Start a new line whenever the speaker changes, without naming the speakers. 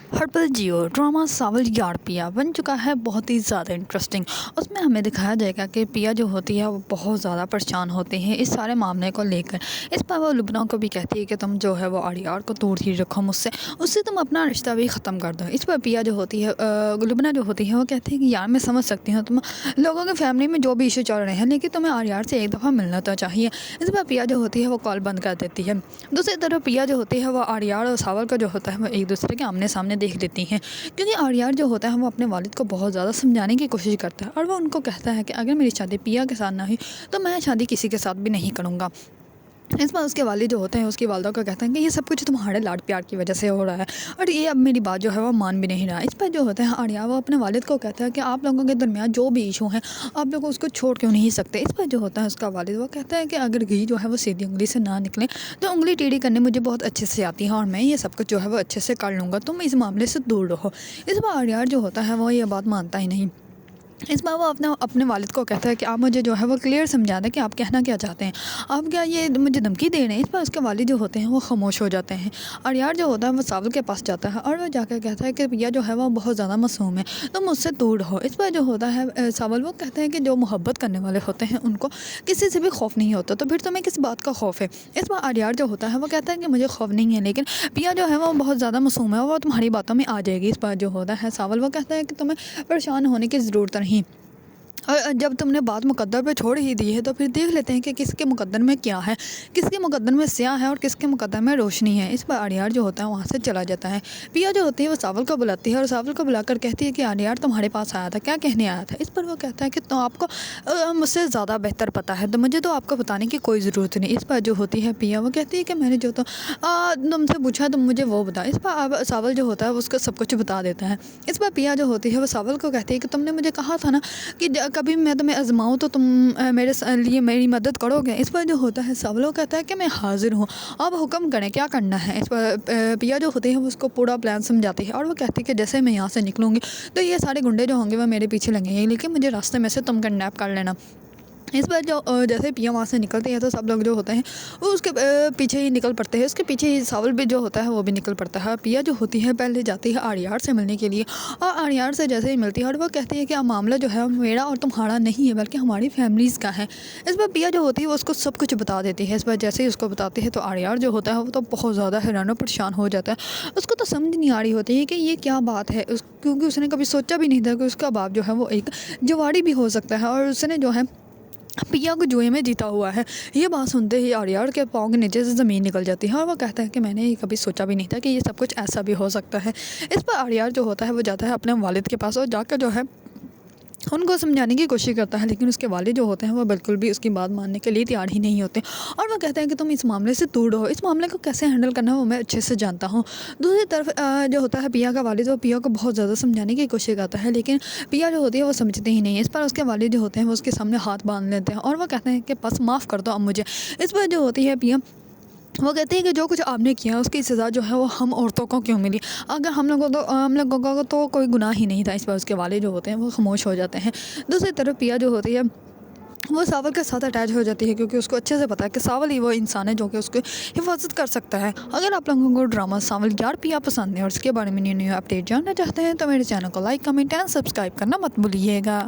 हर पल जियो ड्रामा सावल यार पिया बन चुका है बहुत ही ज़्यादा इंटरेस्टिंग। उसमें हमें दिखाया जाएगा कि पिया जो होती है वो बहुत ज़्यादा परेशान होते हैं इस सारे मामले को लेकर। इस पर वो लुबना को भी कहती है कि तुम जो है वो आर्यार को दूर ही रखो मुझसे, उससे तुम अपना रिश्ता भी ख़त्म कर दो। इस पर पिया जो होती है लुबना जो होती है वो कहती है कि यार मैं समझ सकती हूँ तुम लोगों के फैमिली में जो भी इशू चल रहे हैं, लेकिन तुम्हें आर्यार से एक दफ़ा मिलना तो चाहिए। इस पर पिया जो होती है वो कॉल बंद कर देती है। दूसरी तरफ पिया जो होती है वो आर्यार और सावल का जो होता है वो एक दूसरे के आमने सामने देख लेती हैं, क्योंकि आर्यार जो होता है वो अपने वालिद को बहुत ज़्यादा समझाने की कोशिश करता है और वो उनको कहता है कि अगर मेरी शादी पिया के साथ ना हुई तो मैं शादी किसी के साथ भी नहीं करूँगा। इस बार उसके वालिद जो होते हैं उसकी वालदा को कहते हैं कि ये सब कुछ तुम्हारे लाड प्यार की वजह से हो रहा है और ये अब मेरी बात जो है वो मान भी नहीं रहा। इस पर जो होता है आर्या वो अपने वालिद को कहता है कि आप लोगों के दरमियान जो भी इशू हैं आप लोग उसको छोड़ क्यों नहीं सकते। इस पर जो होता है उसका वालिद वो कहता है कि अगर घी जो है वो सीधी उंगली से ना निकले तो उंगली टेढ़ी करने मुझे बहुत अच्छे से आती है और मैं ये सब कुछ जो है वो अच्छे से कर लूँगा, तुम इस मामले से दूर रहो। इस बार आर्या जो होता है वो ये बात मानता ही नहीं। इस बार वो अपने वालिद को कहता है कि आप मुझे जो है वो क्लियर समझा दें कि आप कहना क्या चाहते हैं, आप क्या ये मुझे धमकी दे रहे हैं। इस बार उसके वालिद जो होते हैं वो खामोश हो जाते हैं और यार जो होता है वो सावल के पास जाता है और वो जाकर कहता है कि भैया जो है वो बहुत ज़्यादा मासूम है, तो मुझसे दूर रहो। इस बार जो होता है सावल वो कहते हैं कि जो मोहब्बत करने वाले होते हैं उनको किसी से भी खौफ नहीं होता, तो फिर तुम्हें किस बात का खौफ है। इस बार आर्यार जो होता है वो कहता है कि मुझे खौफ नहीं है, लेकिन पिया जो है वो बहुत ज़्यादा मासूम है, वो तुम्हारी बातों में आ जाएगी। इस बार जो होता है सावल वो कहता है कि तुम्हें परेशान होने की ज़रूरत नहीं, और जब तुमने बात मुकद्दर पे छोड़ ही दी है तो फिर देख लेते हैं कि किसके मुकद्दर में क्या है, किसके मुकद्दर में स्याह है और किसके मुकद्दर में रोशनी है। इस पर आर्यार जो होता है वहाँ से चला जाता है। पिया जो होती है वो सावल को बुलाती है और सावल को बुलाकर कहती है कि आर्यार तुम्हारे पास आया था, क्या कहने आया था। इस पर वो कहता है कि तो आपको मुझसे ज़्यादा बेहतर पता है, तो मुझे तो आपको बताने की कोई ज़रूरत नहीं। इस पर जो होती है पिया वो कहती है कि मैंने जो तो तुमसे पूछा तुम मुझे वो बता। इस पर सावल जो होता है वो उसको सब कुछ बता देता है। इस पर पिया जो होती है वो सावल को कहती है कि तुमने मुझे कहा था ना कि कभी मैं तुम्हें आजमाऊँ तो तुम मेरे लिए मेरी मदद करोगे। इस पर जो होता है सावल कहता है कि मैं हाजिर हूँ, अब हुक्म करें क्या करना है। इस पर पिया जो होती है वो उसको पूरा प्लान समझाती है और वो कहती है कि जैसे मैं यहाँ से निकलूँगी तो ये सारे गुंडे जो होंगे वो मेरे पीछे लगेंगे, लेकिन मुझे रास्ते में से तुम किडनैप कर लेना। इस बार जो जैसे पिया वहाँ से निकलते हैं तो सब लोग जो होते हैं वो उसके पीछे ही निकल पड़ते हैं, उसके पीछे ही सावल भी जो होता है वो भी निकल पड़ता है। पिया जो होती है पहले जाती है आर्यार से मिलने के लिए और आर्यार से जैसे ही मिलती है और वो कहती है कि अब मामला जो है मेरा और तुम्हारा नहीं है बल्कि हमारी फैमिलीज़ का है। इस बार पिया जो होती है वो उसको सब कुछ बता देती है। इस बार जैसे ही उसको बताती है तो आर्यार जो होता है वो तो बहुत ज़्यादा हैरान और परेशान हो जाता है। उसको तो समझ नहीं आ रही होती है कि ये क्या बात है, क्योंकि उसने कभी सोचा भी नहीं था कि उसका बाप जो है वो एक जुआड़ी भी हो सकता है और उसने जो है पिया को जुए में जीता हुआ है। ये बात सुनते ही आर्यार के पाँव के नीचे से ज़मीन निकल जाती है और वो कहता है कि मैंने ये कभी सोचा भी नहीं था कि ये सब कुछ ऐसा भी हो सकता है। इस पर आर्यार जो होता है वो जाता है अपने वालिद के पास और जाकर जो है उनको समझाने की कोशिश करता है, लेकिन उसके वालिद जो होते हैं वो बिल्कुल भी उसकी बात मानने के लिए तैयार ही नहीं होते और वो कहते हैं कि तुम इस मामले से दूर रहो, इस मामले को कैसे हैंडल करना है वो मैं अच्छे से जानता हूँ। दूसरी तरफ जो होता है पिया का वालिद वो पिया को बहुत ज़्यादा समझाने की कोशिश करता है, लेकिन पिया जो होती है वो समझती ही नहीं है। इस पर उसके वालिद जो होते हैं वो उसके सामने हाथ बांध लेते हैं और वो कहते हैं कि बस माफ़ कर दो अब मुझे। इस पर जो होती है पिया वो कहते हैं कि जो कुछ आपने किया उसकी सज़ा जो है वो हम औरतों को क्यों मिली, अगर हम लोगों को तो कोई गुनाह ही नहीं था। इस पर उसके वाले जो होते हैं वो खामोश हो जाते हैं। दूसरी तरफ पिया जो होती है वो सावल के साथ अटैच हो जाती है, क्योंकि उसको अच्छे से पता है कि सावल ही वो इंसान है जो कि उसको हिफाजत कर सकता है। अगर आप लोगों को ड्रामा सावल यार पिया पसंद है और इसके बारे में न्यू अपडेट जानना चाहते हैं तो मेरे चैनल को लाइक कमेंट एंड सब्सक्राइब करना मत भूलिएगा।